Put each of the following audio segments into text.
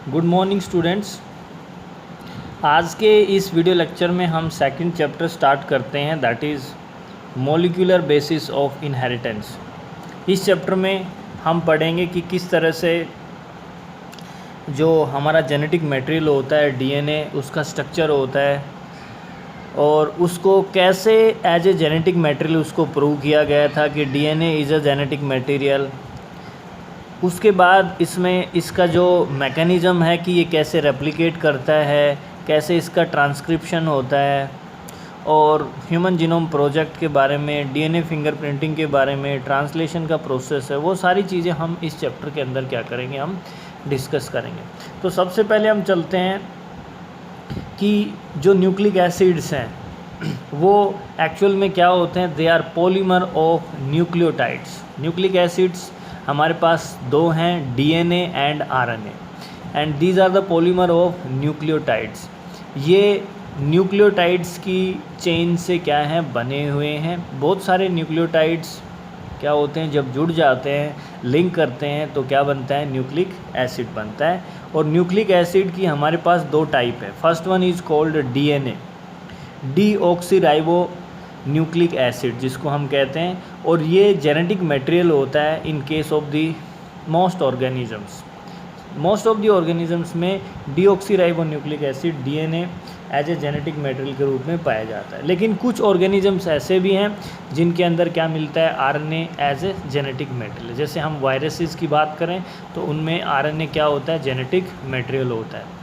Good morning students. आज के इस वीडियो लेक्चर में हम सेकंड चैप्टर स्टार्ट करते हैं, that is molecular basis of inheritance. इस चैप्टर में हम पढ़ेंगे कि किस तरह से जो हमारा जेनेटिक मटेरियल होता है डीएनए, उसका स्ट्रक्चर होता है और उसको कैसे एज ए जेनेटिक मटेरियल उसको प्रूव किया गया था कि DNA is a genetic material. उसके बाद इसमें इसका जो मैकेनिज़्म है कि ये कैसे रेप्लिकेट करता है, कैसे इसका ट्रांसक्रिप्शन होता है, और ह्यूमन जीनोम प्रोजेक्ट के बारे में, डीएनए फिंगरप्रिंटिंग के बारे में, ट्रांसलेशन का प्रोसेस है, वो सारी चीज़ें हम इस चैप्टर के अंदर क्या करेंगे, हम डिस्कस करेंगे। तो सबसे पहले हम चलते हैं कि जो न्यूक्लिक एसिड्स हैं वो एक्चुअल में क्या होते हैं। They are polymer of nucleotides. Nucleic acids हमारे पास दो हैं, DNA and RNA, and these are the polymer of nucleotides. ये न्यूक्लियोटाइड्स की चेन से क्या हैं, बने हुए हैं। बहुत सारे न्यूक्लियोटाइड्स क्या होते हैं, जब जुड़ जाते हैं, लिंक करते हैं, तो क्या बनता है, न्यूक्लिक एसिड बनता है। और न्यूक्लिक एसिड की हमारे पास दो टाइप है। First one is called DNA, deoxyribo nucleic acid जिसको हम कहते हैं, और ये जेनेटिक मटेरियल होता है in case of the most organisms. Most of the organisms में deoxyribonucleic acid DNA as a genetic material के रूप में पाया जाता है। लेकिन कुछ ऑर्गेनिजम्स ऐसे भी हैं जिनके अंदर क्या मिलता है, RNA as a genetic material. जैसे हम वायरसेस की बात करें तो उनमें आरएनए क्या होता है, जेनेटिक मटेरियल होता है।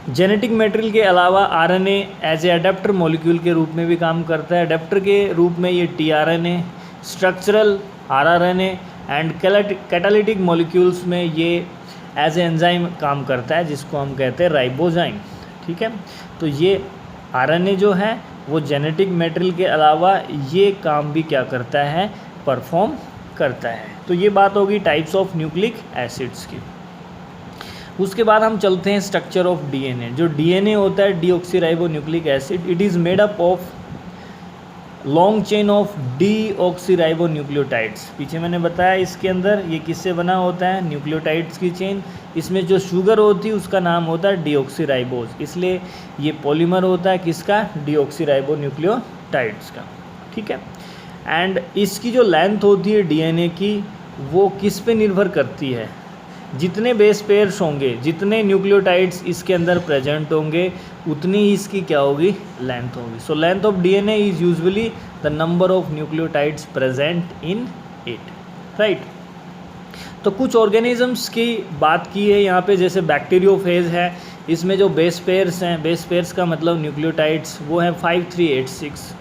जेनेटिक मटेरियल के अलावा RNA as a adapter molecule के रूप में भी काम करता है। अडेप्टर के रूप में ये tRNA, structural rRNA and catalytic molecules में ये एज ए एंजाइम काम करता है, जिसको हम कहते हैं राइबोजाइम। ठीक है, तो ये आरएनए जो है वो जेनेटिक मटेरियल के अलावा ये काम भी क्या करता है, परफॉर्म करता है। तो ये बात होगी टाइप्स ऑफ न्यूक्लिक एसिड्स की। उसके बाद हम चलते हैं स्ट्रक्चर ऑफ डीएनए। जो डीएनए होता है, deoxyribo nucleic acid, it is made up of long chain of deoxyribo nucleotides. पीछे मैंने बताया इसके अंदर ये किससे बना होता है, न्यूक्लियोटाइड्स की चेन। इसमें जो शुगर होती है उसका नाम होता है डीऑक्सीराइबोज, इसलिए ये पॉलीमर होता है किसका, डीऑक्सीराइबो न्यूक्लियोटाइड्स का। ठीक है, एंड इसकी जो लेंथ होती है डीएनए की, वो किस पे निर्भर करती है, जितने बेस पेयर्स होंगे, जितने न्यूक्लियोटाइड्स इसके अंदर प्रेजेंट होंगे, उतनी ही इसकी क्या होगी, लेंथ होगी। So length of DNA is usually the number of nucleotides present in it, right. तो कुछ ऑर्गेनिजम्स की बात की है यहाँ पे, जैसे बैक्टीरियोफेज है, इसमें जो बेस पेयर्स हैं, बेस पेयर्स का मतलब न्यूक्लियोटाइड्स, वो है 5386।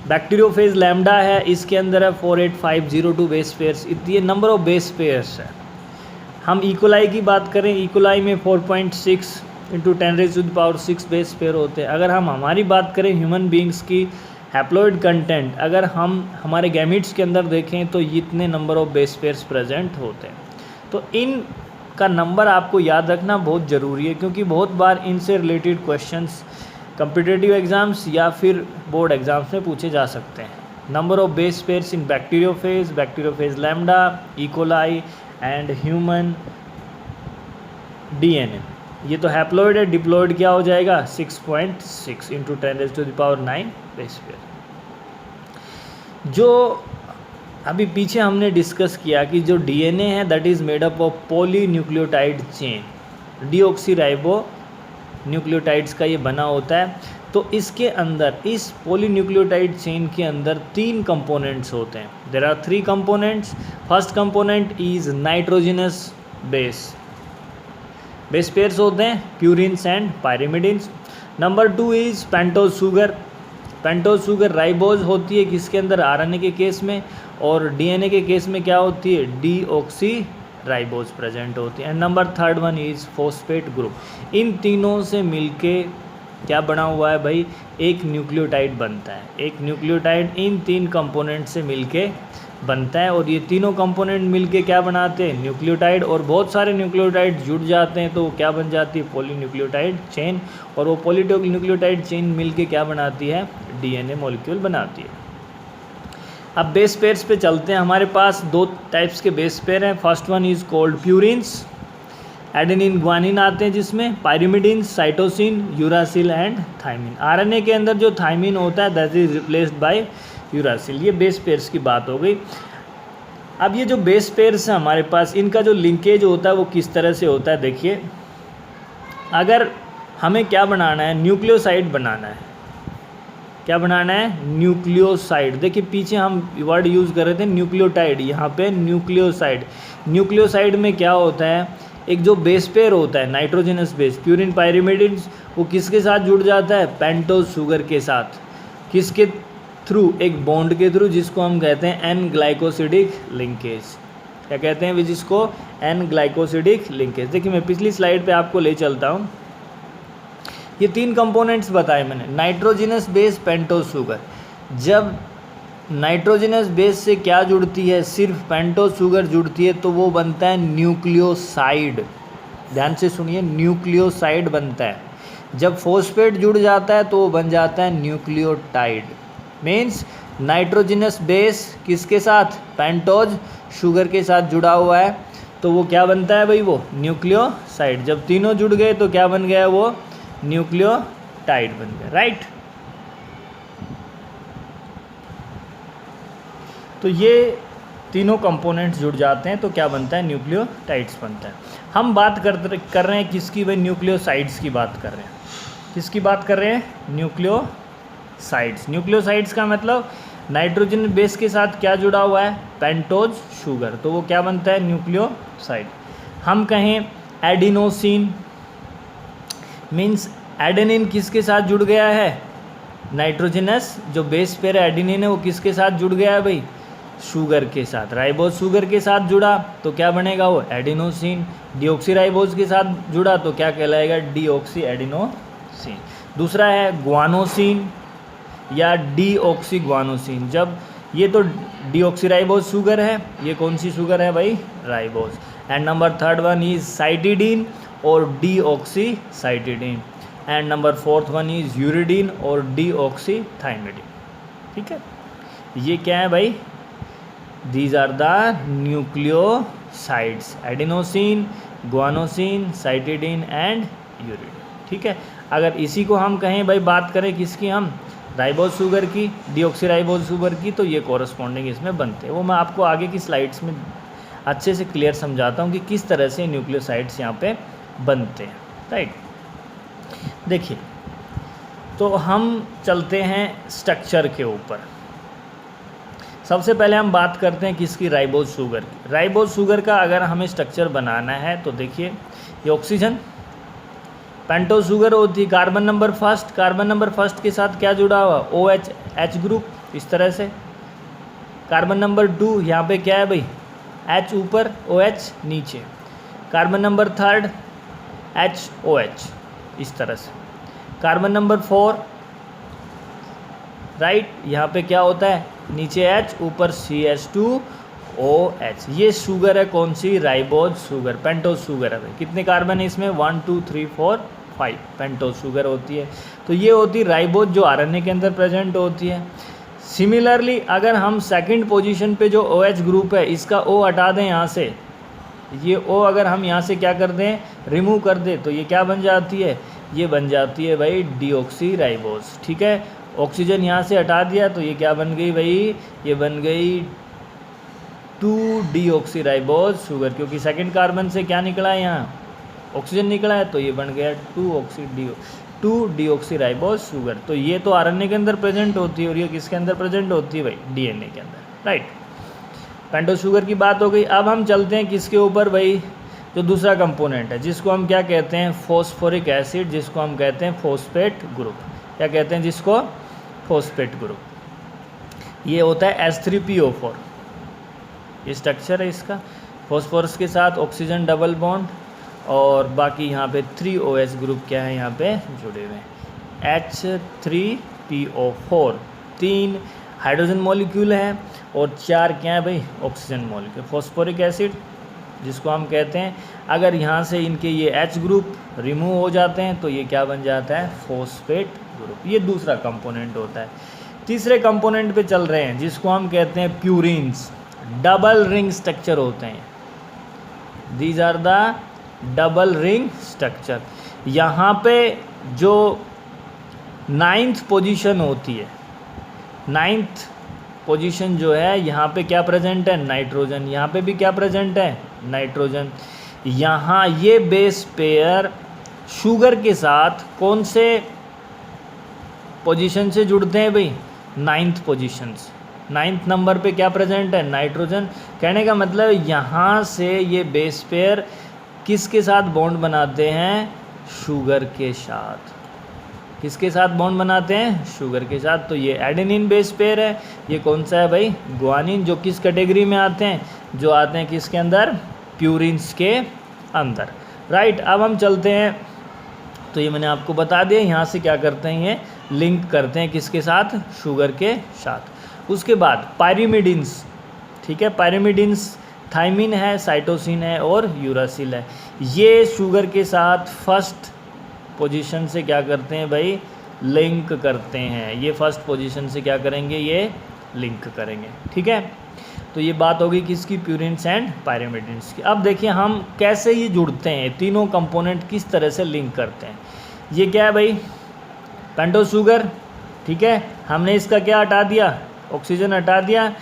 बैक्टीरियोफेज लैम्डा है, इसके अंदर है 48502 बेस पेयर्स। ये नंबर ऑफ बेस पेयर्स है। हम इकोलाई की बात करें, इकोलाई में 4.6 × 10⁶ बेस पेयर होते हैं। अगर हम हमारी बात करें ह्यूमन बींग्स की हैप्लॉइड कंटेंट, अगर हम हमारे गैमिट्स के अंदर देखें तो इतने number of base pairs present होते हैं। तो इन का नंबर आपको याद रखना बहुत ज़रूरी है, क्योंकि बहुत बार इनसे रिलेटेड क्वेश्चंस कॉम्पिटिटिव एग्ज़ाम्स या फिर बोर्ड एग्ज़ाम्स में पूछे जा सकते हैं। Number of base pairs in bacteriophage lambda, E coli and human DNA. ये तो हैप्लॉइड है, डिप्लॉइड क्या हो जाएगा, 6.6 × 10⁹ बेस पेयर। जो अभी पीछे हमने डिस्कस किया कि जो डीएनए है that is made up of polynucleotide chain, deoxyribo nucleotides का ये बना होता है। तो इसके अंदर, इस पॉलीन्यूक्लियोटाइड चेन के अंदर 3 कंपोनेंट्स होते हैं। There are 3 components. First component is nitrogenous base pairs होते हैं, purines and pyrimidines. Number 2 is pentose sugar ribose होती है किसके अंदर, आरएनए के केस में, और डीएनए के केस में क्या होती है, डीऑक्सीराइबोज प्रेजेंट होती है। And number 3 one is phosphate group. इन तीनों से मिलके क्या बना हुआ है भाई, एक न्यूक्लियोटाइड बनता है। एक न्यूक्लियोटाइड इन 3 कंपोनेंट से मिलके बनता है, और ये तीनों कंपोनेंट मिलके क्या बनाते हैं, न्यूक्लियोटाइड। और बहुत सारे न्यूक्लियोटाइड जुड़ जाते हैं तो क्या बन जाती है, पॉलीन्यूक्लियोटाइड चेन। और वो पॉलीन्यूक्लियोटाइड चेन मिलके क्या बनाती है, डीएनए मॉलिक्यूल बनाती है। अब बेस पेयर्स पे चलते हैं। हमारे पास 2 टाइप्स के बेस पेयर हैं। First one is called purines adenine guanine आते हैं, जिसमें pyrimidine, cytosine, uracil and thymine. RNA के अंदर जो थाइमिन होता है that is replaced by uracil. ये बेस पेयर्स की बात हो गई। अब ये जो बेस पेयर्स है हमारे पास, इनका जो लिंकेज होता है वो किस तरह से होता है, देखिए अगर हमें क्या बनाना है, न्यूक्लियोसाइड बनाना है। क्या बनाना है? न्यूक्लियोसाइड। देखिए पीछे हम वर्ड यूज़ कर रहे थे न्यूक्लियोटाइड, यहाँ पे न्यूक्लियोसाइड। न्यूक्लियोसाइड में क्या होता है, एक जो बेस पेयर होता है नाइट्रोजनस बेस, प्यूरिन पायरिमिडिन, वो किसके साथ जुड़ जाता है? पेंटोज शुगर के साथ। किसके थ्रू? एक बॉन्ड के थ्रू, जिसको हम कहते हैं एन ग्लाइकोसिडिक लिंकेज। क्या कहते हैं? जिसको एन ग्लाइकोसिडिक लिंकेज। देखिए मैं पिछली स्लाइड पे आपको ले चलता हूँ। ये 3 कंपोनेंट्स बताए मैंने, नाइट्रोजनस बेस, पेंटोज शुगर। जब नाइट्रोजनस बेस से क्या जुड़ती है? सिर्फ पेंटोज शुगर जुड़ती है, तो वो बनता है न्यूक्लियोसाइड। ध्यान से सुनिए, न्यूक्लियोसाइड बनता है। जब फॉस्फेट जुड़ जाता है तो वो बन जाता है न्यूक्लियोटाइड। मीन्स नाइट्रोजनस बेस किसके साथ? पेंटोज शुगर के साथ जुड़ा हुआ है, तो वो क्या बनता है भाई? वो न्यूक्लियोसाइड। जब तीनों जुड़ गए तो क्या बन गया? वो न्यूक्लियोटाइड बन गया, राइट। तो ये तीनों कंपोनेंट्स जुड़ जाते हैं तो क्या बनता है? न्यूक्लियोटाइड्स बनता है। हम बात कर रहे हैं किसकी भाई? न्यूक्लियोसाइड्स की बात कर रहे हैं। किसकी बात कर रहे हैं? न्यूक्लियोसाइड्स। न्यूक्लियोसाइड्स का मतलब नाइट्रोजन बेस के साथ क्या जुड़ा हुआ है? पेंटोज शुगर, तो वो क्या बनता है? न्यूक्लियोसाइड। हम कहें एडिनोसिन, मीन्स एडेनिन किसके साथ जुड़ गया है? नाइट्रोजनस जो बेस पेयर एडेनिन है वो किसके साथ जुड़ गया है भाई? शुगर के साथ। राइबोज शुगर के साथ जुड़ा तो क्या बनेगा? वो एडिनोसिन। डीऑक्सीराइबोज के साथ जुड़ा तो क्या कहलाएगा? Deoxy adenosine. दूसरा है ग्वानोसिन या डीऑक्सी ग्वानोसिन। जब ये तो डीऑक्सीराइबोज शुगर है, ये कौन सी शुगर है भाई? Ribose. And number 3rd one is cytidine और deoxycytidine. And number 4th one is uridine और डीऑक्सी थाइमिडीन। ठीक है, ये क्या है भाई? These are the nucleosides, adenosine, guanosine, cytidine and uridine. ठीक है, अगर इसी को हम कहें भाई, बात करें किसकी? हम राइबोज शुगर की, डीऑक्सीराइबोज शुगर की, तो ये कॉरस्पॉन्डिंग इसमें बनते हैं। वो मैं आपको आगे की स्लाइड्स में अच्छे से क्लियर समझाता हूँ कि किस तरह से न्यूक्लियोसाइड्स यहाँ पे बनते हैं, राइट। देखिए, तो हम चलते हैं स्ट्रक्चर के ऊपर। सबसे पहले हम बात करते हैं किसकी? राइबोज शुगर की। राइबोज शुगर का अगर हमें स्ट्रक्चर बनाना है तो देखिए, ये ऑक्सीजन, पेंटोज शुगर होती है, carbon number first. Carbon number first के साथ क्या जुड़ा हुआ? OH, H ग्रुप, इस तरह से। कार्बन नंबर 2, यहाँ पे क्या है भाई? H ऊपर, OH नीचे। कार्बन नंबर 3rd, HOH, इस तरह से। कार्बन नंबर 4, राइट, यहाँ पे क्या होता है? नीचे H, ऊपर CH2OH। ये शुगर है कौन सी? राइबोज शुगर, पेंटोज शुगर है भाई। कितने कार्बन है इसमें? 1 2 3 4 5 पेंटोज शुगर होती है। तो ये होती है राइबोज, जो आरएनए के अंदर प्रेजेंट होती है। सिमिलरली अगर हम सेकंड पोजीशन पे जो OH ग्रुप है, इसका O हटा दें यहाँ से, ये O अगर हम यहाँ से क्या कर दें? रिमूव कर दें, तो ये क्या बन जाती है? ये बन जाती है भाई डीऑक्सी राइबोज। ठीक है, ऑक्सीजन यहाँ से हटा दिया तो ये क्या बन गई भाई? ये बन गई 2-डीऑक्सी राइबोज शुगर, क्योंकि सेकंड कार्बन से क्या निकला है? यहाँ ऑक्सीजन निकला है, तो ये बन गया 2-डीऑक्सी राइबोज शुगर। तो ये तो आरएनए के अंदर प्रेजेंट होती है, और ये किसके अंदर प्रेजेंट होती है भाई? डीएनए के अंदर, राइट। पेंटोज शुगर की बात हो गई। अब हम चलते हैं किसके ऊपर भाई? जो दूसरा कंपोनेंट है, जिसको हम क्या कहते हैं? फॉस्फोरिक एसिड, जिसको हम कहते हैं फॉस्फेट ग्रुप। क्या कहते हैं जिसको? Phosphate group. ये होता है H3PO4, ये स्ट्रक्चर है इसका। फॉस्फोरस के साथ ऑक्सीजन डबल बॉन्ड, और बाकी यहाँ पे 3OH ग्रुप क्या है? यहाँ पे जुड़े हुए हैं, H3PO4। 3 हाइड्रोजन मॉलिक्यूल है और 4 क्या है भाई? Oxygen molecule. फॉस्फोरिक एसिड जिसको हम कहते हैं, अगर यहाँ से इनके ये H ग्रुप रिमूव हो जाते हैं तो ये क्या बन जाता है? Phosphate group. ये दूसरा कंपोनेंट होता है। तीसरे कंपोनेंट पे चल रहे हैं, जिसको हम कहते हैं प्यूरिन्स। डबल रिंग स्ट्रक्चर होते हैं। These are the double ring structure. यहाँ पे जो 9th पोजीशन होती है, 9th पोजीशन जो है यहाँ पे क्या प्रेजेंट है, नाइट्रोजन। यहाँ पे भी क्या प्रेजेंट है, नाइट्रोजन। यहाँ ये बेस पेयर शुगर के साथ कौन से पोजीशन से जुड़ते हैं भाई, 9th पोजीशन से। 9th नंबर पे क्या प्रेजेंट है, नाइट्रोजन। कहने का मतलब यहाँ से ये बेस पेयर किसके साथ बॉन्ड बनाते हैं, शुगर के साथ। किसके साथ बॉन्ड बनाते हैं, शुगर के साथ। तो ये एडेनिन बेस पेयर है। ये कौन सा है भाई, ग्वानिन, जो किस कैटेगरी में आते हैं, जो आते हैं किसके अंदर, प्यूरिन्स के अंदर। राइट, अब हम चलते हैं। तो ये मैंने आपको बता दिया, यहाँ से क्या करते हैं, ये लिंक करते हैं किसके साथ, शुगर के साथ। उसके बाद पायरिमिडिन्स, ठीक है, पायरिमिडिन्स थाइमिन है, साइटोसिन है और यूरासिल है। ये शुगर के साथ फर्स्ट पोजीशन से क्या करते हैं भाई, लिंक करते हैं। ये फर्स्ट पोजीशन से क्या करेंगे, ये लिंक करेंगे। ठीक है, तो ये बात होगी किसकी, प्यूरिन्स एंड पायरिमिडिन्स की। अब देखिए हम कैसे ये जुड़ते हैं, तीनों कंपोनेंट किस तरह से लिंक करते हैं। ये क्या है भाई, पेंटोज शुगर, ठीक है, हमने इसका क्या हटा दिया, ऑक्सीजन हटा दिया,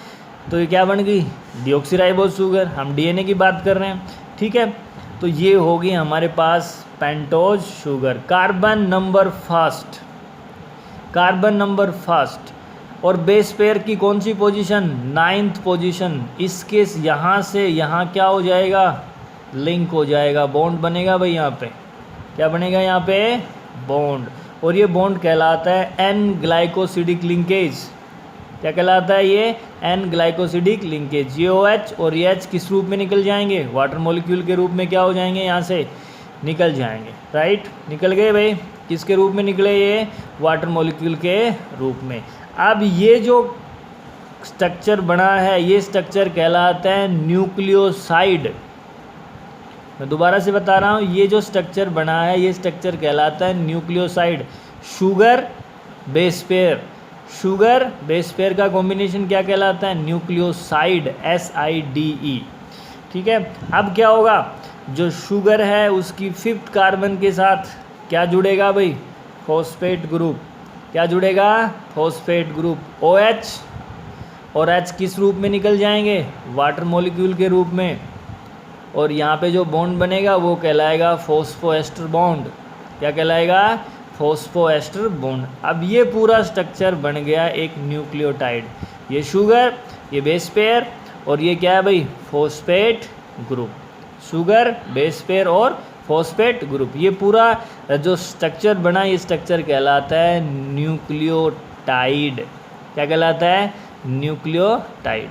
तो ये क्या बन गई, डीऑक्सीराइबोज शुगर। हम डीएनए की बात कर रहे हैं, ठीक है। तो ये होगी हमारे पास pentose sugar, carbon number first, carbon number first. और बेस पेयर की कौन सी पोजीशन, 9th पोजीशन। इसके यहाँ से यहाँ क्या हो जाएगा, लिंक हो जाएगा, बॉन्ड बनेगा भाई। यहाँ पे क्या बनेगा, यहाँ पे बॉन्ड। और ये बॉन्ड कहलाता है एन ग्लाइकोसिडिक लिंकेज। क्या कहलाता है ये, एन ग्लाइकोसिडिक लिंकेज। ये OH और ये H किस रूप में निकल जाएंगे, वाटर मॉलिक्यूल के रूप में क्या हो जाएंगे, यहाँ से निकल जाएंगे। राइट, निकल गए भाई, किसके रूप में निकले, ये वाटर मॉलिक्यूल के रूप में। अब ये जो स्ट्रक्चर बना है, ये स्ट्रक्चर कहलाता है न्यूक्लियोसाइड। मैं दोबारा से बता रहा हूँ, ये जो स्ट्रक्चर बना है, ये स्ट्रक्चर कहलाता है nucleoside. Sugar base pair, sugar base pair का कॉम्बिनेशन क्या कहलाता है, न्यूक्लियोसाइड, SIDE। ठीक है, अब क्या होगा, जो शुगर है उसकी 5th कार्बन के साथ क्या जुड़ेगा भाई, फॉस्फेट ग्रुप। क्या जुड़ेगा, फॉस्फेट ग्रुप। OH और H किस रूप में निकल जाएंगे, वाटर मॉलिक्यूल के रूप में। और यहाँ पे जो बॉन्ड बनेगा वो कहलाएगा फॉस्फोएस्टर बॉन्ड। क्या कहलाएगा, फॉस्फोएस्टर बॉन्ड। अब ये पूरा स्ट्रक्चर बन गया एक न्यूक्लियोटाइड। ये शुगर, ये बेस पेयर, और ये क्या है भाई, phosphate group. Sugar, base pair और फॉस्फेट ग्रुप, ये पूरा जो स्ट्रक्चर बना, ये स्ट्रक्चर कहलाता है न्यूक्लियोटाइड। क्या कहलाता है, न्यूक्लियोटाइड।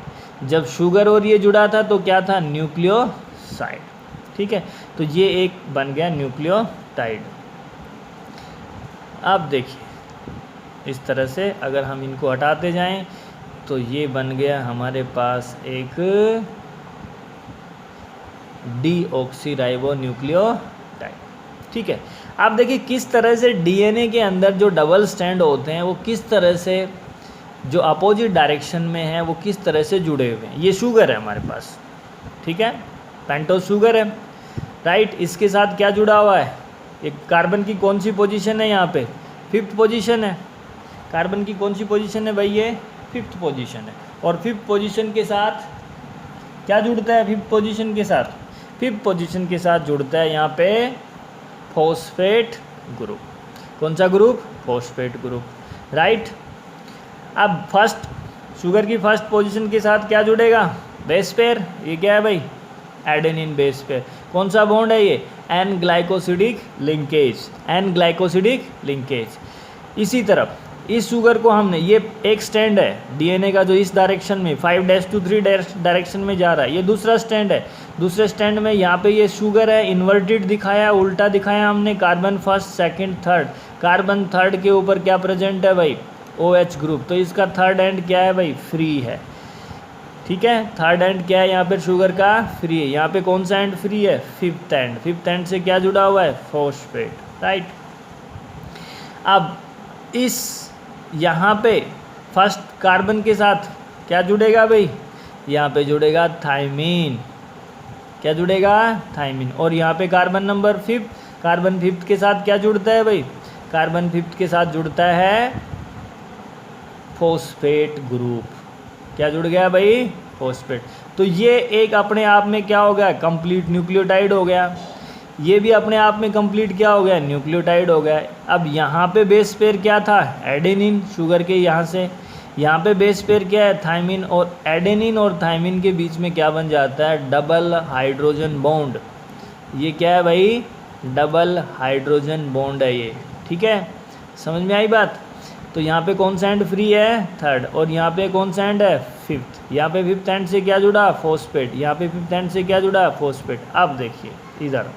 जब शुगर और ये जुड़ा था तो क्या था, न्यूक्लियोसाइड। ठीक है, तो ये एक बन गया न्यूक्लियोटाइड। अब देखिए इस तरह से अगर हम इनको हटाते जाएं तो ये बन गया हमारे पास एक डीऑक्सीराइबोन्यूक्लियोटाइड। ठीक है, आप देखिए किस तरह से डीएनए के अंदर जो डबल स्ट्रैंड होते हैं वो किस तरह से, जो अपोजिट डायरेक्शन में है, वो किस तरह से जुड़े हुए हैं। ये शुगर है हमारे पास, ठीक है, पेंटोज शुगर है। राइट, इसके साथ क्या जुड़ा हुआ है, एक कार्बन की कौन सी पोजीशन है, यहाँ पे 5th पोजीशन है। कार्बन की कौन सी पोजीशन है भाई, ये 5th पोजीशन है। और 5th पोजीशन के साथ क्या जुड़ता है, 5th पोजीशन के साथ, 5th पोजीशन के साथ जुड़ता है यहाँ पे फॉस्फेट ग्रुप। कौन सा ग्रुप, फॉस्फेट ग्रुप। राइट, अब फर्स्ट शुगर की फर्स्ट पोजीशन के साथ क्या जुड़ेगा, बेस पेयर। ये क्या है भाई, एडेनिन बेस पेयर। कौन सा बॉन्ड है ये, N glycosidic linkage, N glycosidic linkage. इसी तरफ इस शुगर को हमने, ये एक स्टैंड है डीएनए का जो इस डायरेक्शन में 5' to 3' डायरेक्शन में जा रहा है, ये दूसरा स्टैंड है। दूसरे स्टैंड में यहाँ पे ये शुगर है, इन्वर्टेड दिखाया, उल्टा दिखाया हमने, carbon first, second, third. Carbon third के ऊपर क्या प्रेजेंट है भाई, OH ग्रुप। तो इसका थर्ड एंड क्या है भाई, फ्री है। ठीक है, थर्ड एंड क्या है यहाँ पर शुगर का, फ्री है। यहाँ पे कौन सा एंड फ्री है, 5th एंड। 5th एंड से क्या जुड़ा हुआ है, फॉस्फेट। राइट, अब इस यहाँ पे फर्स्ट कार्बन के साथ क्या जुड़ेगा भाई, यहाँ पे जुड़ेगा थाइमीन। क्या जुड़ेगा, थायमिन। और यहाँ पे कार्बन नंबर 5, कार्बन 5 के साथ क्या जुड़ता है भाई, कार्बन 5 के साथ जुड़ता है फॉस्फेट ग्रुप। क्या जुड़ गया भाई, फॉस्फेट। तो ये एक अपने आप में क्या हो गया, कंप्लीट न्यूक्लियोटाइड हो गया। ये भी अपने आप में कंप्लीट क्या हो गया, न्यूक्लियोटाइड हो गया। अब यहाँ पे बेस पेयर क्या था, एडेनिन, शुगर के यहाँ पे बेस पेयर क्या है, थायमिन। और एडेनिन और थायमिन के बीच में क्या बन जाता है, डबल हाइड्रोजन बॉन्ड। ये क्या है भाई, डबल हाइड्रोजन बॉन्ड है ये, ठीक है, समझ में आई बात। तो यहाँ पे कौन सा एंड फ्री है, थर्ड, और यहाँ पे कौन सा एंड है, फिफ्थ। यहाँ पे फिफ्थ एंड से क्या जुड़ा, फॉस्फेट। यहाँ पे फिफ्थ एंड से क्या जुड़ा, फॉस्फेट। अब देखिए इधर,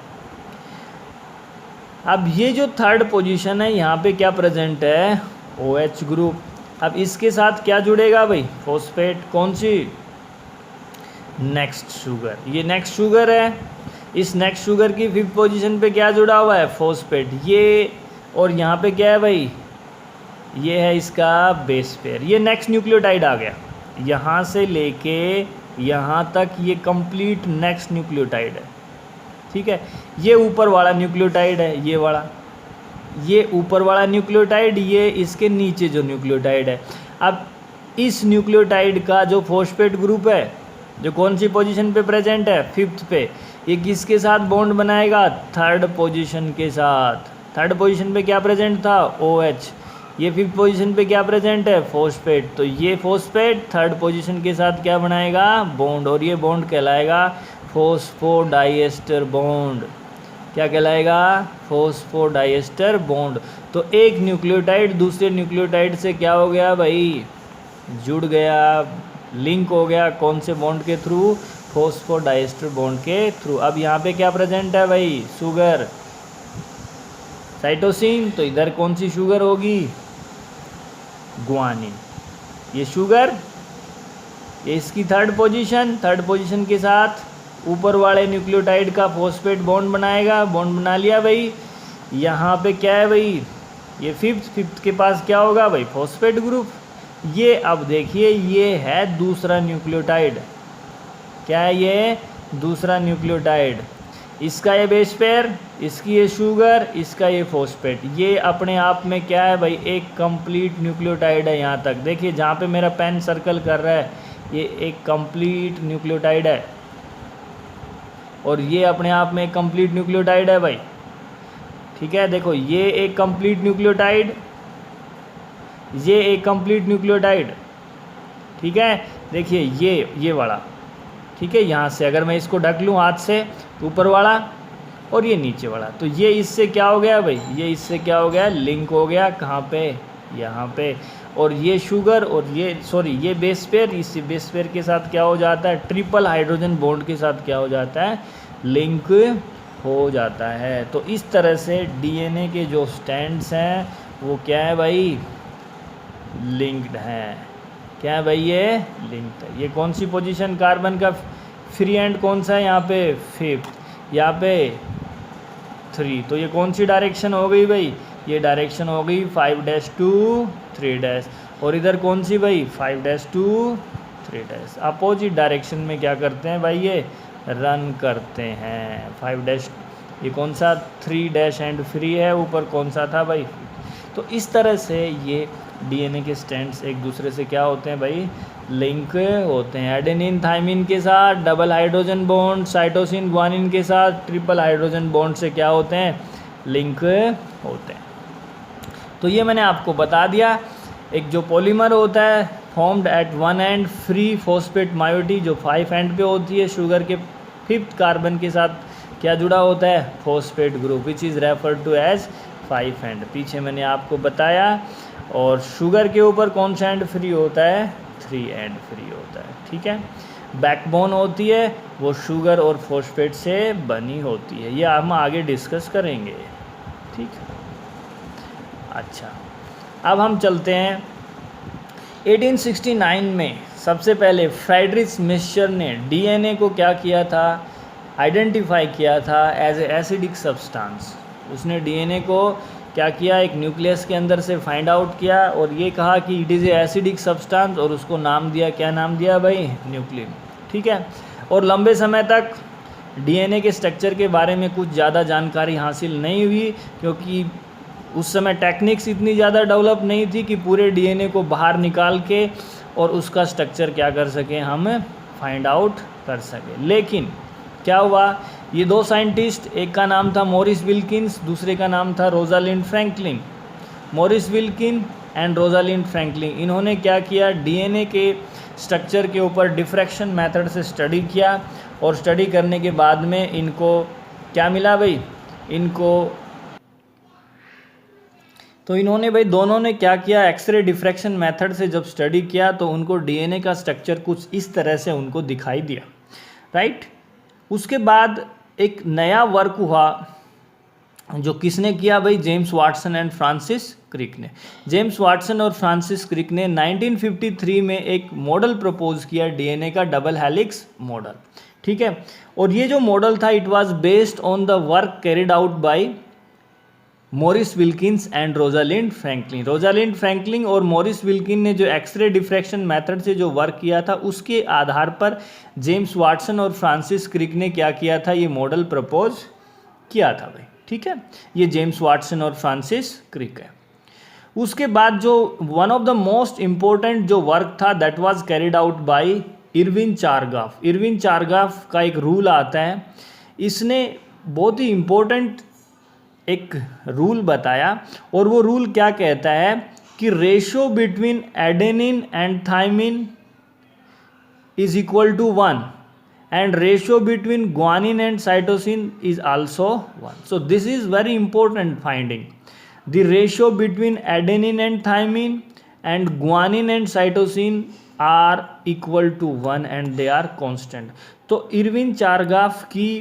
अब ये जो थर्ड पोजीशन है यहाँ पे क्या प्रेजेंट है, OH ग्रुप। अब इसके साथ क्या जुड़ेगा भाई, फॉस्फेट। कौन सी, नेक्स्ट शुगर। ये नेक्स्ट शुगर है, इस नेक्स्ट शुगर की फिफ्थ पोजीशन पे क्या जुड़ा हुआ है, फॉस्फेट। ये और यहाँ पे क्या है भाई, ये है इसका बेस पेयर। ये नेक्स्ट न्यूक्लियोटाइड आ गया, यहाँ से लेके यहाँ तक ये कंप्लीट नेक्स्ट न्यूक्लियोटाइड है, ठीक है। ये ऊपर वाला न्यूक्लियोटाइड है, ये वाला, ये ऊपर वाला न्यूक्लियोटाइड, ये इसके नीचे जो न्यूक्लियोटाइड है। अब इस न्यूक्लियोटाइड का जो फॉस्फेट ग्रुप है, जो कौन सी पोजीशन पे प्रेजेंट है, फिफ्थ पे, ये किसके साथ बॉन्ड बनाएगा, थर्ड पोजीशन के साथ। थर्ड पोजीशन पे क्या प्रेजेंट था, OH। ये फिफ्थ पोजीशन पे क्या प्रेजेंट है, फॉस्फेट। तो ये फॉस्फेट थर्ड पोजीशन के साथ क्या बनाएगा, बॉन्ड, और ये बॉन्ड कहलाएगा फॉस्फोडाइएस्टर बॉन्ड। क्या कहलाएगा, फॉस्फोडाइएस्टर बॉन्ड। तो एक न्यूक्लियोटाइड दूसरे न्यूक्लियोटाइड से क्या हो गया भाई, जुड़ गया, लिंक हो गया। कौन से बॉन्ड के थ्रू, फॉस्फोडाइएस्टर बॉन्ड के थ्रू। अब यहाँ पे क्या प्रेजेंट है भाई, शुगर, साइटोसिन। तो इधर कौन सी शुगर होगी, ग्वानिन। ये शुगर, ये इसकी थर्ड पोजीशन के साथ ऊपर वाले न्यूक्लियोटाइड का फॉस्फेट बॉन्ड बनाएगा, बॉन्ड बना लिया भाई। यहाँ पे क्या है भाई, ये फिफ्थ के पास क्या होगा भाई, फॉस्फेट ग्रुप। ये अब देखिए, ये है दूसरा न्यूक्लियोटाइड। क्या है ये, दूसरा न्यूक्लियोटाइड। इसका ये बेस पेयर, इसकी ये शुगर, इसका ये फॉस्फेट। ये अपने आप में क्या है भाई, एक कंप्लीट न्यूक्लियोटाइड है। यहाँ तक देखिए, जहाँ पे मेरा पेन सर्कल कर रहा है, ये एक कंप्लीट न्यूक्लियोटाइड है। और ये अपने आप में एक कंप्लीट न्यूक्लियोटाइड है भाई, ठीक है। देखो, ये एक कंप्लीट न्यूक्लियोटाइड, ये एक कंप्लीट न्यूक्लियोटाइड, ठीक है। देखिए ये वाला, ठीक है। यहाँ से अगर मैं इसको ढक लूँ हाथ से, ऊपर वाला और ये नीचे वाला, तो ये इससे क्या हो गया भाई, ये इससे क्या हो गया, लिंक हो गया। कहाँ पे, यहाँ पे। और ये शुगर और ये बेस पेयर, इस बेस पेयर के साथ क्या हो जाता है, ट्रिपल हाइड्रोजन बॉन्ड के साथ क्या हो जाता है, लिंक हो जाता है। तो इस तरह से DNA के जो स्टैंड्स हैं वो क्या है भाई, लिंक्ड हैं। क्या है भाई, ये लिंक्ड है। ये कौन सी पोजीशन, कार्बन का फ्री एंड कौन सा है, यहाँ पे फिफ्थ, यहाँ पे 3। तो ये कौन सी डायरेक्शन हो गई भाई, ये डायरेक्शन हो गई 5' to 3'। और इधर कौन सी भाई, 5' to 3'। अपोजिट डायरेक्शन में क्या करते हैं भाई, ये रन करते हैं। 5' ये कौन सा, 3' एंड फ्री है, ऊपर कौन सा था भाई। तो इस तरह से ये DNA के स्टैंड्स एक दूसरे से क्या होते हैं भाई, लिंक होते हैं। एडेनिन थायमिन के साथ double hydrogen bond, cytosine guanine के साथ ट्रिपल हाइड्रोजन बॉन्ड से क्या होते हैं, लिंक होते हैं। तो ये मैंने आपको बता दिया। एक जो पॉलीमर होता है formed at one and, free phosphate मायोटी, जो 5 एंड पे होती है, शुगर के 5th कार्बन के साथ क्या जुड़ा होता है, phosphate group, which is referred to as 5 end. पीछे मैंने आपको बताया। और शुगर के ऊपर कौन सा एंड फ्री होता है, 3 एंड फ्री होता है, ठीक है। बैकबोन होती है वो शुगर और फॉस्फेट से बनी होती है, ये हम आगे डिस्कस करेंगे, ठीक है। अच्छा, अब हम चलते हैं 1869 में सबसे पहले फ्रेडरिक मिक्सचर ने DNA को क्या किया था, आइडेंटिफाई किया था एज ए एसिडिक सब्सटेंस। उसने DNA को क्या किया, एक न्यूक्लियस के अंदर से फाइंड आउट किया और ये कहा कि it is a acidic substance, और उसको नाम दिया, क्या नाम दिया भाई, न्यूक्लियम, ठीक है। और लंबे समय तक डीएनए के स्ट्रक्चर के बारे में कुछ ज़्यादा जानकारी हासिल नहीं हुई, क्योंकि उस समय टेक्निक्स इतनी ज़्यादा डेवलप नहीं थी कि पूरे डीएनए को बाहर निकाल के और उसका स्ट्रक्चर क्या कर सकें, हम फाइंड आउट कर सकें। लेकिन क्या हुआ, ये दो साइंटिस्ट, एक का नाम था मॉरिस विल्किंस, दूसरे का नाम था Rosalind Franklin. Morris Wilkin and Rosalind Franklin, इन्होंने क्या किया, डीएनए के स्ट्रक्चर के ऊपर डिफ्रैक्शन मेथड से स्टडी किया, और स्टडी करने के बाद में इनको क्या मिला भाई, तो इन्होंने भाई दोनों ने क्या किया, एक्सरे डिफ्रैक्शन मेथड से जब स्टडी किया तो उनको डीएनए का स्ट्रक्चर कुछ इस तरह से उनको दिखाई दिया, राइट। उसके बाद एक नया वर्क हुआ जो किसने किया भाई, James Watson and Francis Crick ने। जेम्स वाटसन और फ्रांसिस क्रिक ने 1953 में एक मॉडल प्रपोज किया डीएनए का, डबल हेलिक्स मॉडल, ठीक है। और ये जो मॉडल था, it was based on the work carried out by Maurice Wilkins and Rosalind Franklin. Rosalind Franklin और मॉरिस विल्किन ने जो एक्सरे डिफ्रैक्शन मेथड से जो वर्क किया था, उसके आधार पर जेम्स वाटसन और फ्रांसिस क्रिक ने क्या किया था, ये मॉडल प्रपोज किया था भाई, ठीक है। ये जेम्स वाटसन और फ्रांसिस क्रिक है। उसके बाद जो one of the most important जो वर्क था, that was carried out bye Irwin चारगाफ। Irwin चारगाफ का एक रूल आता है, इसने बहुत ही इम्पोर्टेंट एक रूल बताया, और वो रूल क्या कहता है कि ratio between adenine and thymine is equal to 1 and ratio between guanine and cytosine is also 1. So this is very important finding. The ratio between adenine and thymine and guanine and cytosine are equal to 1 and they are constant. तो Irwin चारगाफ की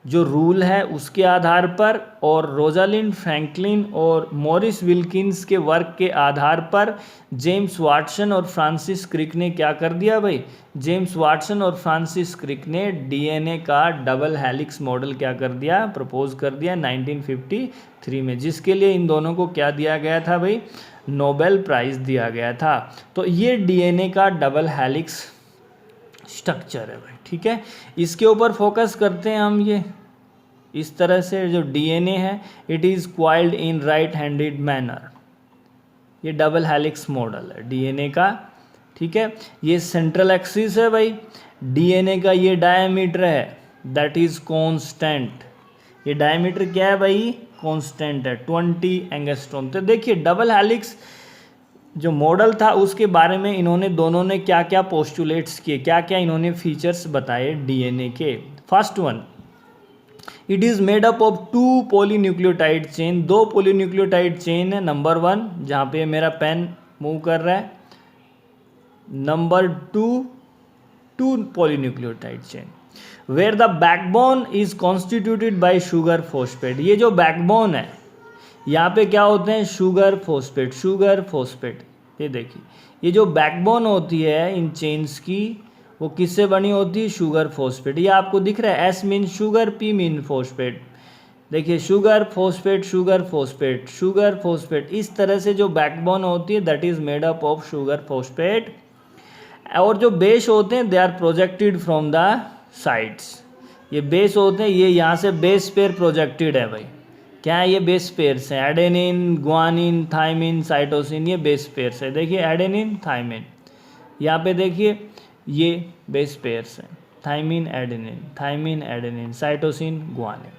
जो rule है उसके आधार पर और Rosalind Franklin और Morris Wilkins के work के आधार पर जेम्स वाटसन और फ्रांसिस क्रिक ने क्या कर दिया भाई, जेम्स वाटसन और फ्रांसिस क्रिक ने डीएनए का डबल हेलिक्स मॉडल क्या कर दिया, प्रपोज कर दिया 1953 में, जिसके लिए इन दोनों को क्या दिया गया था भाई, नोबेल प्राइज दिया गया था। तो ये डीएनए का डबल हेलिक्स स्ट्रक्चर है भाई, ठीक है। इसके ऊपर फोकस करते हैं हम। ये इस तरह से जो डीएनए है, it is coiled in right handed manner. ये डबल हेलिक्स मॉडल है डीएनए का, ठीक है। ये सेंट्रल एक्सिस है भाई, डीएनए का ये डायमीटर है, दैट इज़ कांस्टेंट। ये डायमीटर क्या है भाई, कांस्टेंट है, 20 एंगस्ट्रॉम। तो देखिए डबल हेलिक्स जो मॉडल था उसके बारे में इन्होंने दोनों ने क्या क्या पोस्टुलेट्स किए, क्या क्या इन्होंने फीचर्स बताए डीएनए के। First one, it is made up of 2 polynucleotide chain. 2 polynucleotide chain है, नंबर 1 जहाँ पे मेरा पेन मूव कर रहा है, number 2 polynucleotide chain, where the backbone is constituted by sugar phosphate. ये जो बैकबोन है यहाँ पे क्या होते हैं, शुगर फॉस्फेट, शुगर फॉस्फेट। ये देखिए ये जो बैकबोन होती है इन चेन्स की, वो किससे बनी होती है, शुगर फॉस्फेट। ये आपको दिख रहा है, S mean sugar, P mean phosphate. देखिए sugar phosphate, sugar phosphate, sugar phosphate, इस तरह से जो बैकबोन होती है that is made up of sugar phosphate. और जो बेस होते हैं they are projected from the sides. ये बेस होते हैं, ये यहाँ से बेस पेयर प्रोजेक्टेड है भाई। क्या है ये, बेस पेयर्स हैं, एडेनिन, गुआनिन, थाइमिन, साइटोसिन, ये बेस पेयर्स है। देखिए एडेनिन, थाइमिन, यहाँ पे देखिए ये बेस पेयर्स हैं, thymine adenine, thymine adenine, cytosine guanine,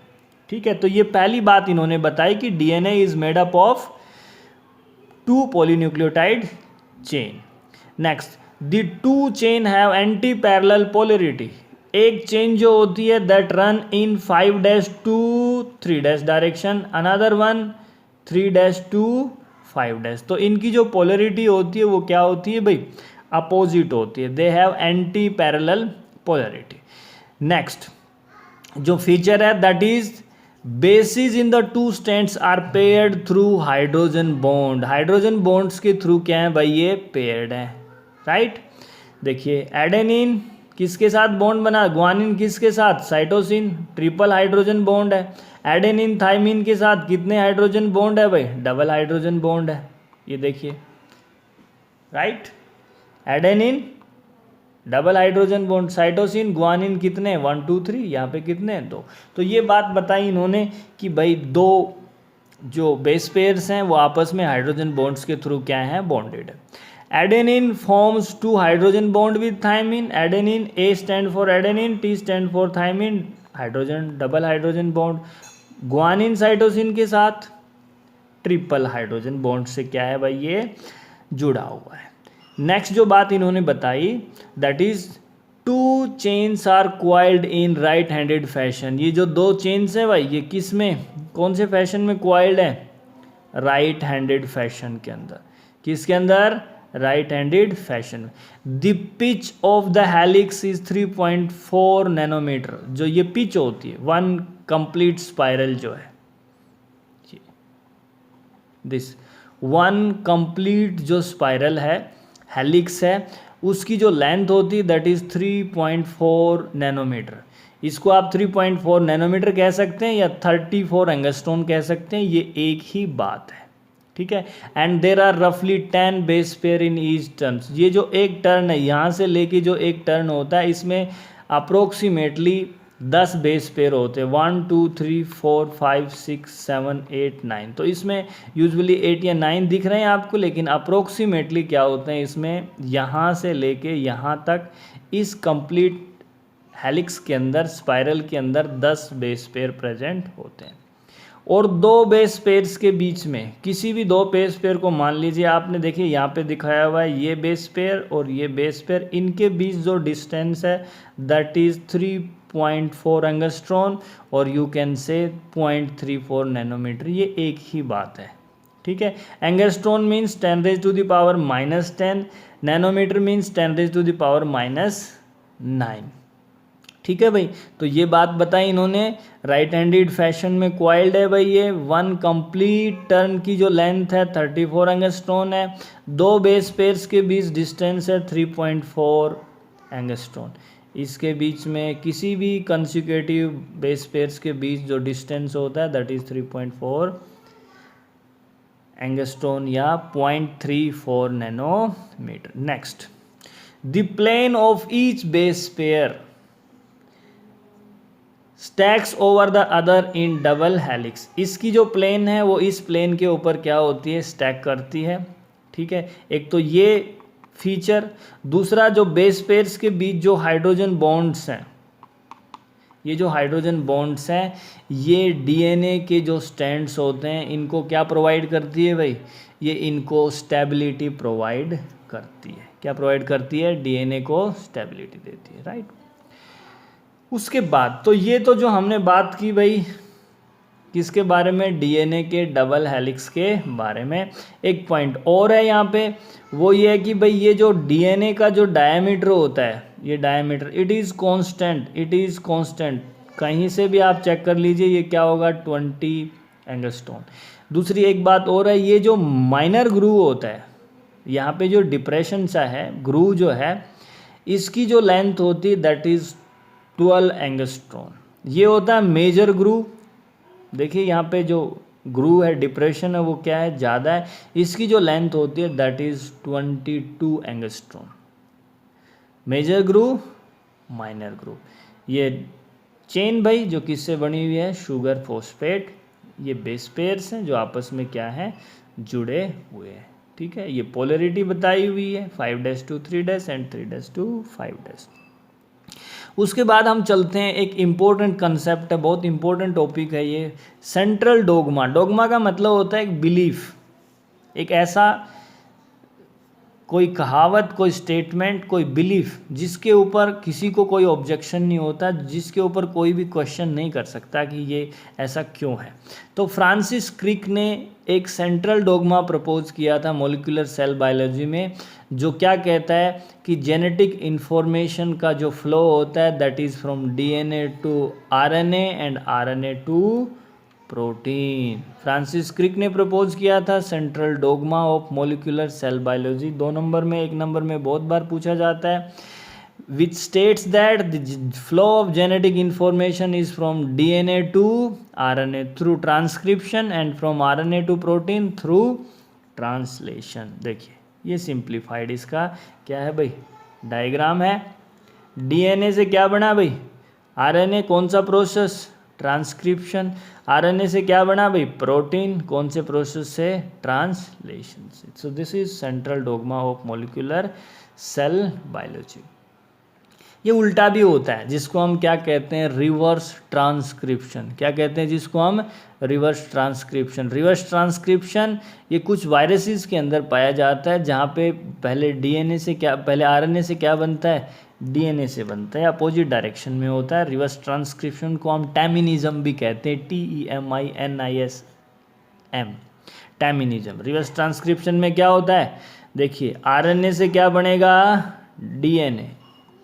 ठीक है। तो ये पहली बात इन्होंने बताई कि DNA is made up of 2 polynucleotide chain. Next, the 2 chain have antiparallel polarity. एक चेन जो होती है that run in 5' to 3' direction, another one 3' to 5'। तो इनकी जो पोलैरिटी होती है वो क्या होती है भाई, अपोजिट होती है, they have antiparallel polarity. Next जो फीचर है that is basis in the 2 strands are paired through hydrogen bond. Hydrogen bonds के थ्रू क्या है भाई, ये पेयर्ड है, राइट। देखिए एडेनिन किसके साथ बॉन्ड बना, गुआनिन किसके साथ, साइटोसिन, ट्रिपल हाइड्रोजन बॉन्ड है। एडेनिन थाइमिन के साथ कितने हाइड्रोजन बॉन्ड है भाई, डबल हाइड्रोजन बॉन्ड है। ये देखिए, right, adenine double hydrogen bond. Cytosine guanine कितने, 1 2 3, यहाँ पे कितने, 2। तो ये बात बताई इन्होंने कि भाई दो जो बेस पेयर्स हैं वो आपस में हाइड्रोजन बॉन्ड्स के थ्रू क्या है, बॉन्डेड है। Adenine forms 2 hydrogen bond with thymine. Adenine, A stand for adenine, T stand for thymine, hydrogen double hydrogen bond. Guanine cytosine के साथ ट्रिपल हाइड्रोजन बॉन्ड से क्या है भाई, ये जुड़ा हुआ है। नेक्स्ट जो बात इन्होंने बताई that is 2 chains are coiled in right handed fashion. ये जो 2 चेन्स है भाई, ये किस में, कौन से फैशन में क्वाइल्ड है, राइट हैंडेड फैशन के अंदर। किसके अंदर, राइट हैंडेड फैशन में। The pitch of the helix is 3.4 nanometer. जो ये पिच होती है, 1 कंप्लीट स्पाइरल जो है, दिस 1 कंप्लीट जो स्पाइरल है, हेलिक्स है, उसकी जो लेंथ होती है दैट इज 3.4 नैनोमीटर। इसको आप 3.4 नैनोमीटर कह सकते हैं या 34 एंगस्ट्रॉन कह सकते हैं, ये एक ही बात है, ठीक है। एंड देर आर रफली 10 base pair in each turn. ये जो एक टर्न है, यहाँ से लेके जो एक टर्न होता है, इसमें अप्रोक्सीमेटली 10 बेस पेयर होते हैं, 1 2 3 4 5 6 7 8 9। तो इसमें यूजुअली 8 या 9 दिख रहे हैं आपको, लेकिन अप्रोक्सीमेटली क्या होते हैं इसमें, यहाँ से लेके यहाँ तक इस कंप्लीट हेलिक्स के अंदर, स्पाइरल के अंदर 10 बेस पेयर प्रेजेंट होते हैं। और 2 बेस पेयर्स के बीच में, किसी भी 2 बेस पेयर को मान लीजिए आपने, देखिए यहाँ पे दिखाया हुआ है ये बेस पेयर और ये बेस पेयर, इनके बीच जो डिस्टेंस है दैट इज 3.4 एंगस्ट्रॉन और यू कैन से 0.34 नैनोमीटर। ये एक ही बात है, ठीक है। Angstrom means 10 raise to the power -10, nanometer means 10 raise to the power -9, ठीक है भाई। तो ये बात बताई इन्होंने, राइट हैंडेड फैशन में क्वाइल्ड है भाई ये। 1 कंप्लीट टर्न की जो लेंथ है 34 एंगस्ट्रॉन है। 2 बेस पेयर्स के बीच डिस्टेंस है 3.4 एंगस्ट्रॉन। इसके बीच में किसी भी कंसेक्यूटिव बेस पेयर्स के बीच जो डिस्टेंस होता है दैट इज 3.4 एंगस्ट्रॉन या 0.34 nanometer. Next, the plane of each base pair stacks over the other in double helix. इसकी जो प्लेन है वो इस प्लेन के ऊपर क्या होती है, स्टैक करती है, ठीक है। एक तो ये फीचर, दूसरा जो बेस पेयर्स के बीच जो हाइड्रोजन बॉन्ड्स हैं, ये जो हाइड्रोजन बॉन्ड्स हैं ये डीएनए के जो स्ट्रैंड्स होते हैं इनको क्या प्रोवाइड करती है भाई, ये इनको स्टेबिलिटी प्रोवाइड करती है। क्या प्रोवाइड करती है, डीएनए को स्टेबिलिटी देती है, राइट। उसके बाद तो ये तो जो हमने बात की भाई किसके बारे में, डीएनए के डबल हेलिक्स के बारे में। एक पॉइंट और है यहाँ पे, वो ये है कि भाई ये जो डीएनए का जो डायमीटर होता है, ये diameter it is constant, it is constant. कहीं से भी आप चेक कर लीजिए ये क्या होगा, 20 एंगस्ट्रॉन। दूसरी एक बात और है, ये जो माइनर ग्रूव होता है, यहाँ पे जो डिप्रेशन सा है, ग्रूव जो है, इसकी जो लेंथ होती है दैट इज़ 12 एंगस्ट्रॉन। ये होता है मेजर ग्रूव। देखिए यहाँ पे जो ग्रूव है, डिप्रेशन है, वो क्या है, ज़्यादा है। इसकी जो लेंथ होती है that is 22 angstrom. Major groove, minor groove. ये चेन भाई जो किससे बनी हुई है, शुगर फॉस्फेट। ये बेस पेयर्स हैं जो आपस में क्या है, जुड़े हुए हैं, ठीक है। ये पोलरिटी बताई हुई है 5' to 3' एंड 3' to 5'। उसके बाद हम चलते हैं, एक इम्पोर्टेंट कंसेप्ट है, बहुत इम्पोर्टेंट टॉपिक है ये, सेंट्रल डोगमा। डोगमा का मतलब होता है एक बिलीफ, एक ऐसा कोई कहावत, कोई स्टेटमेंट, कोई बिलीफ जिसके ऊपर किसी को कोई ऑब्जेक्शन नहीं होता, जिसके ऊपर कोई भी क्वेश्चन नहीं कर सकता कि ये ऐसा क्यों है। तो फ्रांसिस क्रिक ने एक सेंट्रल डोगमा प्रपोज किया था मॉलिक्यूलर सेल बायोलॉजी में, जो क्या कहता है कि जेनेटिक इन्फॉर्मेशन का जो फ्लो होता है that is from DNA to RNA and RNA to protein. Francis Crick ने प्रपोज किया था central dogma of molecular cell biology. 2 number में, 1 नंबर में बहुत बार पूछा जाता है, which states that the flow of genetic information is from DNA to RNA through transcription and from RNA to protein through translation. देखिए ये सिंप्लीफाइड इसका क्या है भाई, डायग्राम है। डीएनए से क्या बना भाई, आरएनए, कौन सा प्रोसेस, ट्रांसक्रिप्शन। आरएनए से क्या बना भाई, प्रोटीन, कौन से प्रोसेस से, ट्रांसलेशन से। So this is central dogma of molecular cell biology. ये उल्टा भी होता है, जिसको हम क्या कहते हैं, रिवर्स ट्रांसक्रिप्शन। क्या कहते हैं जिसको हम, रिवर्स ट्रांसक्रिप्शन। रिवर्स ट्रांसक्रिप्शन ये कुछ वायरसेस के अंदर पाया जाता है, जहाँ पे पहले डीएनए से क्या, पहले आरएनए से क्या बनता है, डीएनए से बनता है, अपोजिट डायरेक्शन में होता है। रिवर्स ट्रांसक्रिप्शन को हम टैमिनिज्म भी कहते हैं, TEMINISM, टैमिनिज्म। रिवर्स ट्रांसक्रिप्शन में क्या होता है, देखिए आरएनए से क्या बनेगा, डीएनए,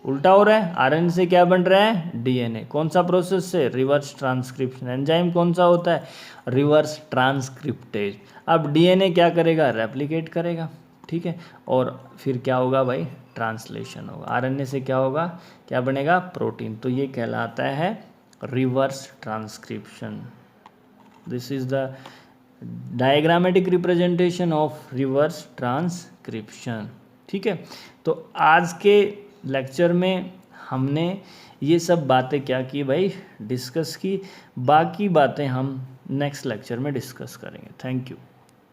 उल्टा हो रहा है, आरएनए से क्या बन रहा है, डीएनए, कौन सा प्रोसेस से, रिवर्स ट्रांसक्रिप्शन। एंजाइम कौन सा होता है, रिवर्स ट्रांसक्रिप्टेज। अब डीएनए क्या करेगा, रेप्लिकेट करेगा, ठीक है, और फिर क्या होगा भाई, ट्रांसलेशन होगा। आरएनए से क्या होगा, क्या बनेगा, प्रोटीन। तो ये कहलाता है reverse transcription. This is the diagrammatic representation of reverse transcription, ठीक है। तो आज के लेक्चर में हमने ये सब बातें क्या की भाई, डिस्कस की। बाकी बातें हम नेक्स्ट लेक्चर में डिस्कस करेंगे। Thank you.